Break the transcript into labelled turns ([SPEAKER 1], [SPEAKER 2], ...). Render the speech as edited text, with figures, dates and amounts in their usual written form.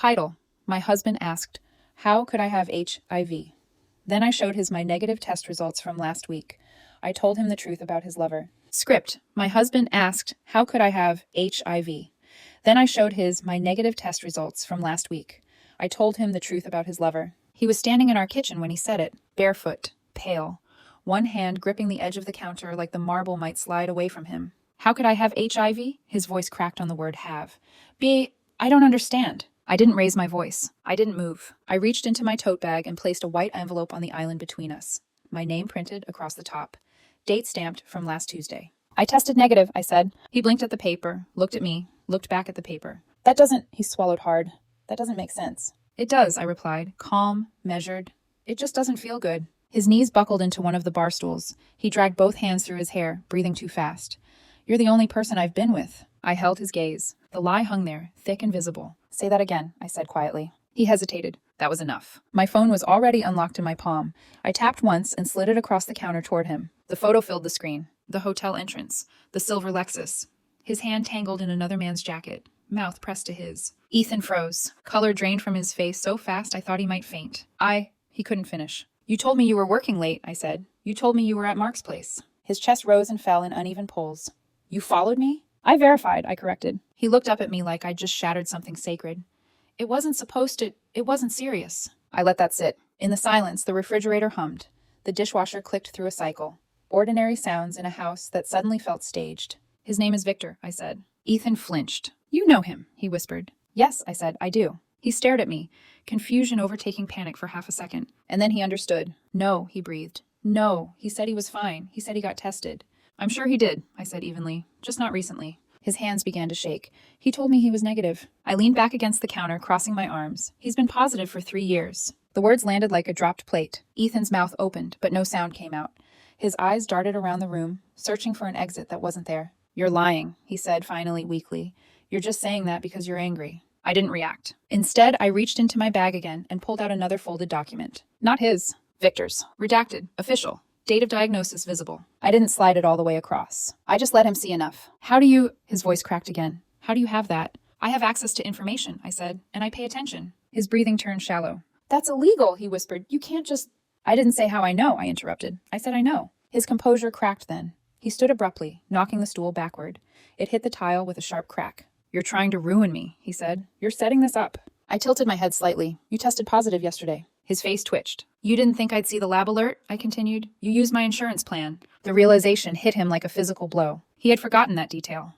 [SPEAKER 1] Title: My husband asked, "How could I have HIV?" Then I showed his my negative test results from last week. I told him the truth about his lover. Script: My husband asked, "How could I have HIV?" Then I showed his my negative test results from last week. I told him the truth about his lover. He was standing in our kitchen when he said it, barefoot, pale, one hand gripping the edge of the counter like the marble might slide away from him. "How could I have HIV?" His voice cracked on the word have. I don't understand. I didn't raise my voice. I didn't move. I reached into my tote bag and placed a white envelope on the island between us. My name printed across the top. Date stamped from last Tuesday. "I tested negative," I said. He blinked at the paper, looked at me, looked back at the paper. He swallowed hard. "That doesn't make sense." "It does," I replied, calm, measured. "It just doesn't feel good." His knees buckled into one of the bar stools. He dragged both hands through his hair, breathing too fast. "You're the only person I've been with." I held his gaze. The lie hung there, thick and visible. "Say that again," I said quietly. He hesitated. That was enough. My phone was already unlocked in my palm. I tapped once and slid it across the counter toward him. The photo filled the screen. The hotel entrance. The silver Lexus. His hand tangled in another man's jacket. Mouth pressed to his. Ethan froze. Color drained from his face so fast I thought he might faint. He couldn't finish. "You told me you were working late," I said. "You told me you were at Mark's place." His chest rose and fell in uneven pulls. "You followed me?" "I verified," I corrected. He looked up at me like I'd just shattered something sacred. It wasn't serious." I let that sit. In the silence, the refrigerator hummed. The dishwasher clicked through a cycle. Ordinary sounds in a house that suddenly felt staged. "His name is Victor," I said. Ethan flinched. "You know him," he whispered. "Yes," I said, "I do." He stared at me, confusion overtaking panic for half a second. And then he understood. "No," he breathed. "No, he said he was fine. He said he got tested." "I'm sure he did," I said evenly. "Just not recently." His hands began to shake. "He told me he was negative." I leaned back against the counter, crossing my arms. "He's been positive for 3 years." The words landed like a dropped plate. Ethan's mouth opened, but no sound came out. His eyes darted around the room, searching for an exit that wasn't there. "You're lying," he said finally, weakly. "You're just saying that because you're angry." I didn't react. Instead, I reached into my bag again and pulled out another folded document. Not his. Victor's. Redacted. Official. Date of diagnosis visible. I didn't slide it all the way across. I just let him see enough. "How do you—" His voice cracked again. "How do you have that?" "I have access to information," I said, "and I pay attention." His breathing turned shallow. "That's illegal," he whispered. "You can't just—" "I didn't say how I know," I interrupted. "I said I know." His composure cracked then. He stood abruptly, knocking the stool backward. It hit the tile with a sharp crack. "You're trying to ruin me," he said. "You're setting this up." I tilted my head slightly. "You tested positive yesterday." His face twitched. "You didn't think I'd see the lab alert?" I continued. "You used my insurance plan." The realization hit him like a physical blow. He had forgotten that detail.